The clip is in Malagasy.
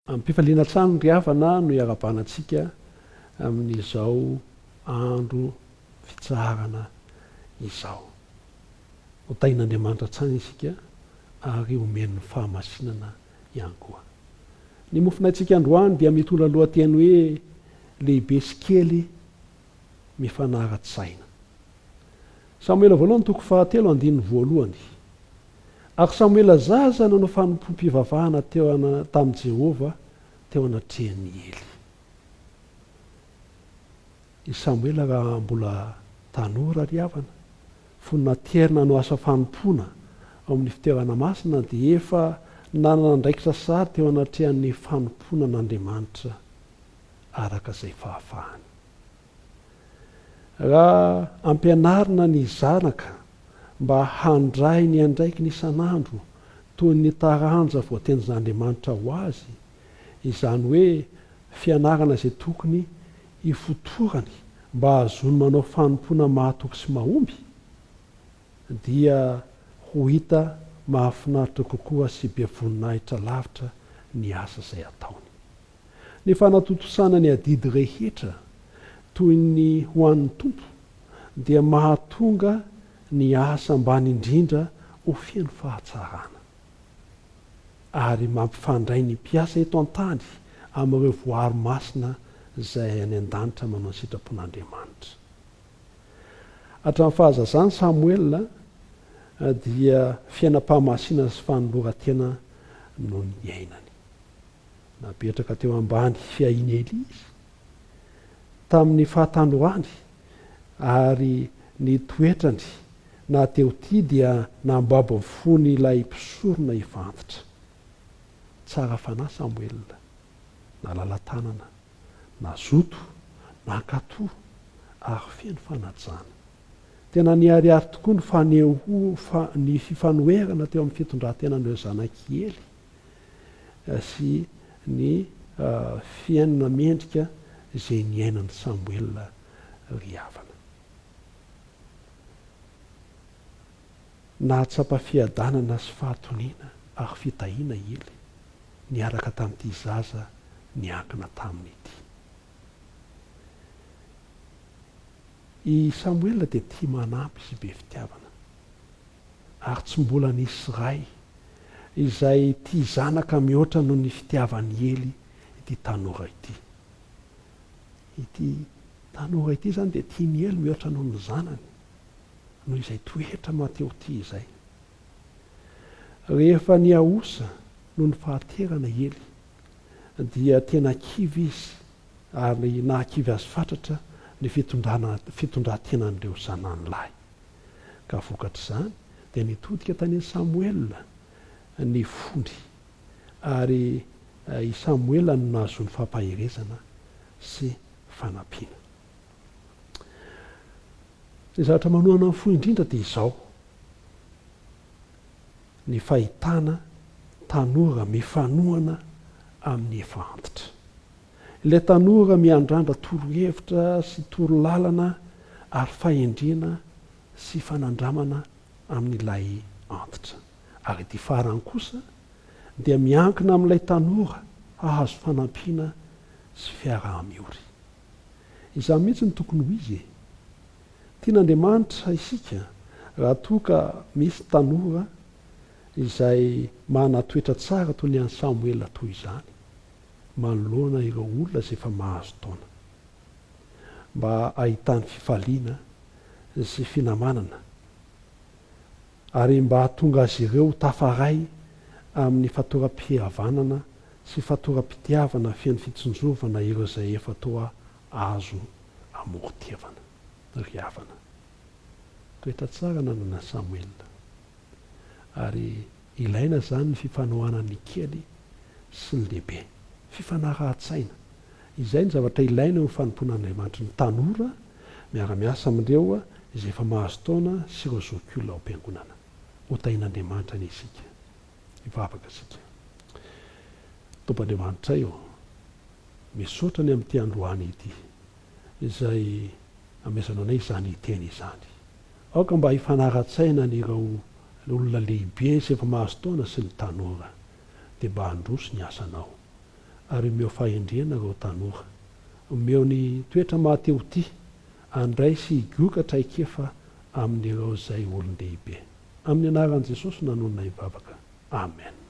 Ampifaliana trano ry havana no iara-banantsika amin'izao andro fitsarana izao. Hotain'Andriamanitra trano isika ary omen'ny fahamasinana ihany koa. Ny mofinaitsika androany dia mitondra lohateny hoe lehibe sy kely mifanara-tsaina. Samuela voalohany toko 7:1. Ary Samuela zaza nanao fanompoam-pivavahana tamin'i Jehova teo anatrehan'ny Ely. I Samuela raha mbola tanora ry havana, foninaterina hanao asa fanompoana ao amin'ny fitoerana masina dia efa nanana ndraikitra sary teo anatrehan'ny fanompoana n'Andriamanitra araka izay fahafahany. Raha ampianarina ny zanaka mba handray ny andraiky ny isan'andro toy ny taranja voatenin'Andriamanitra ho azy, izany hoe fianarana izay tokony hifotorany mba ahazony manao fanompoana mahatoky sy mahomby, dia ho hita mahafinaritra kokoa sy be voninahitra lavitra ny asa izay ataony. Ny fanatotosana ny adidy rehetra toy ny ho an'ny tompo dia mahatonga ny asa ambany indrindra ho feno fahatsarana ary mampifandray ny mpiasa eto an-tany amin'ireo voary masina izay any an-danitra manao ny sitrapon'Andriamanitra. Hatramin'ny fahazazany Samuela dia fiainam-pahamasinana sy fanoloran-tena no ny iainany. Napetraka teo ambany fiahiany Elia izy tamin'ny fahatandroany ary ny toetrany na teo ty dia nambabo fony ilay mpisorona hivantitra. Tsara fanahy Samuela, na lala-tanana, na zoto, na katoro ary feno fanajana. Tena niharihary tokoa ny fifanoherana teo amin'ny fitondran-tenan'ireo zanak'Ely sy ny fiainana mendrika izay niainan'i Samuela ry havana. Nahatsapa fiadanana sy fahatoniana ary fitahiana Ely niaraka tamin'ity zaza niankina tamin'ity. I Samuela dia tia manampy sy be fitiavana, ary tsy mbola nisy ray izay tia zanaka mihoatra noho ny fitiavany Ely ity tanora ity. Ity tanora ity zany dia tiany Ely mihoatra noho ny zanany, noho izay toetra mateo ty izay. Rehefa niaosa noho ny fahaterana Ely dia tena kivy izy ary nahakivy azy fatratra ny fitondran-tenan'ireo zanany lahy. Ka vokatr'izany dia nitodika tany Samuela ny fony ary i Samuela no nahazo ny fampaherezana sy fanampiana. Ny zavatra manohana ny fo indrindra dia izao: ny fahitana tanora mifanohana amin'ny efa antitra. Ilay tanora miandrandra toro-hevitra sy toro-lalana ary fahendrena sy fanandramana amin'ilay antitra. Ary ity farany kosa dia miankina amin'ilay tanora hahazo fanampiana sy fiaraha-miory. Izany mihitsy ny tokony ho izy. Tian'Andriamanitra isika raha toa ka misy tanora izay manatoetra tsara toy ny an'i Samuela toy izany, manoloana ireo olona izay efa mahazo taona, mba ahitany fifaliana sy finamanana ary mba hahatonga azy ireo tafaray amin'ny fatoram-pihavanana sy fatoram-pitiavana fian'ny fitsinjovana ireo izay efa toa azo amoro-tiavana ry havana. Toetra tsara nanana Samuela, ary ilaina zany ny fifanohana ny kely sy ny lehibe, fifanarahan-tsaina. Izay ny zavatra ilaina eo fanompoan'Andriamanitra. Ny tanora miara-miasa amin'ireo izay efa mahazo taona sy ireo zokiolona ao am-piangonana. Hotain'Andriamanitra ny isika, hivavaka isika. Tompon'Andriamanitra io, misaotra ny amin'ity androany ity izay amezana anay izany hiteny izany. Aoka mba hifanara-tsaina n'ireo olona lehibe izay efa mahazo taona sy ny tanora, dia mba handroso ny asanao ary omeo fahendriana reo tanora, omeo ny toetra mahateo ty andray sy higiokatra ikefa amin'ireo zay olon-dehibe. Amin'ny anaran'i Jesosy nanonona ivavaka. Amen.